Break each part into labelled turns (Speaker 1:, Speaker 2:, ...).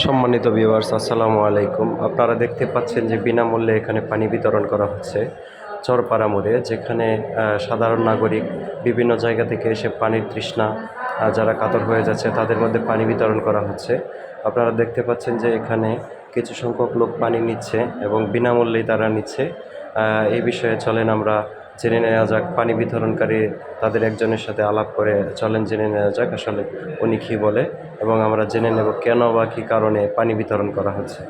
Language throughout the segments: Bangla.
Speaker 1: সম্মানিত ভিউয়ার্স, আসসালামু আলাইকুম। আপনারা দেখতে পাচ্ছেন যে বিনামূল্যে এখানে পানি বিতরণ করা হচ্ছে চরপাড়া মোড়ে, যেখানে সাধারণ নাগরিক বিভিন্ন জায়গা থেকে এসে পানির তৃষ্ণা যারা কাতর হয়ে যাচ্ছে তাদের মধ্যে পানি বিতরণ করা হচ্ছে। আপনারা দেখতে পাচ্ছেন যে এখানে কিছু সংখ্যক লোক পানি নিচ্ছে এবং বিনামূল্যেই তারা নিচ্ছে। এই বিষয়ে চলেন আমরা জেনে নেওয়া যাক। পানি বিতরণকারী তাদের একজনের সাথে আলাপ করে চলেন জেনে নেওয়া যাক আসলে উনি কী বলে, এবং আমরা জেনে নেব কেন বা কী কারণে পানি বিতরণ করা হচ্ছে।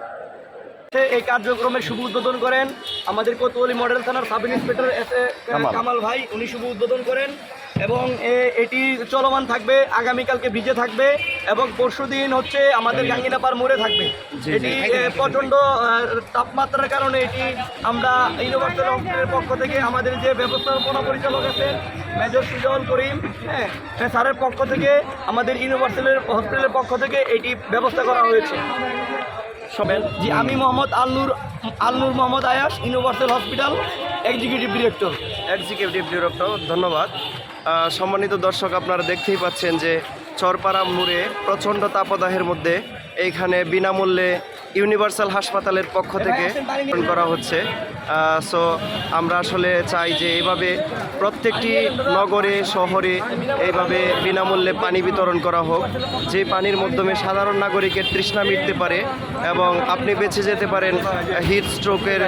Speaker 2: এই কার্যক্রমের শুভ উদ্বোধন করেন আমাদের কোতোয়ালি মডেল থানার সাব ইন্সপেক্টর কামাল ভাই, উনি শুভ উদ্বোধন করেন এবং এটি চলমান থাকবে, আগামীকালকে ভিজে থাকবে এবং পরশুদিন হচ্ছে আমাদের গাঙ্গিনাপাড় মোড়ে থাকবে। এটি প্রচণ্ড তাপমাত্রার কারণে এটি আমরা ইউনিভার্সাল হসপিটালের পক্ষ থেকে আমাদের যে ব্যবস্থাপনা পরিচালক আছেন মেজর সুজল করিম, স্যারের পক্ষ থেকে আমাদের ইউনিভার্সাল হসপিটালের পক্ষ থেকে এটি ব্যবস্থা করা হয়েছে। জি, আমি মোহাম্মদ আলনুর মোহাম্মদ আয়াস, ইউনিভার্সাল হসপিটাল এক্সিকিউটিভ ডিরেক্টর।
Speaker 1: ধন্যবাদ। সম্মানিত দর্শক, আপনারা দেখতেই পাচ্ছেন যে চরপাড়া মোড়ে প্রচণ্ড তাপদাহের মধ্যে এইখানে বিনামূল্যে ইউনিভার্সাল হাসপাতালের পক্ষ থেকে করা হচ্ছে। সো আমরা আসলে চাই যে এইভাবে প্রত্যেকটি নগরে শহরে এইভাবে বিনামূল্যে পানি বিতরণ করা হোক, যে পানির মাধ্যমে সাধারণ নাগরিকের তৃষ্ণা মিটতে পারে এবং আপনি বেঁচে যেতে পারেন হিট স্ট্রোকের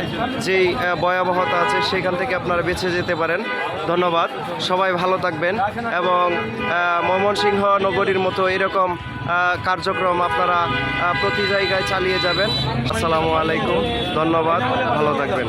Speaker 1: যেই ভয়াবহতা আছে সেখান থেকে আপনারা বেঁচে যেতে পারেন। ধন্যবাদ, সবাই ভালো থাকবেন এবং ময়মনসিংহ নগরীর মতো এরকম কার্যক্রম আপনারা প্রতি জায়গায় চালিয়ে যাবেন। আসসালামু আলাইকুম, ধন্যবাদ, ভালো থাকবেন।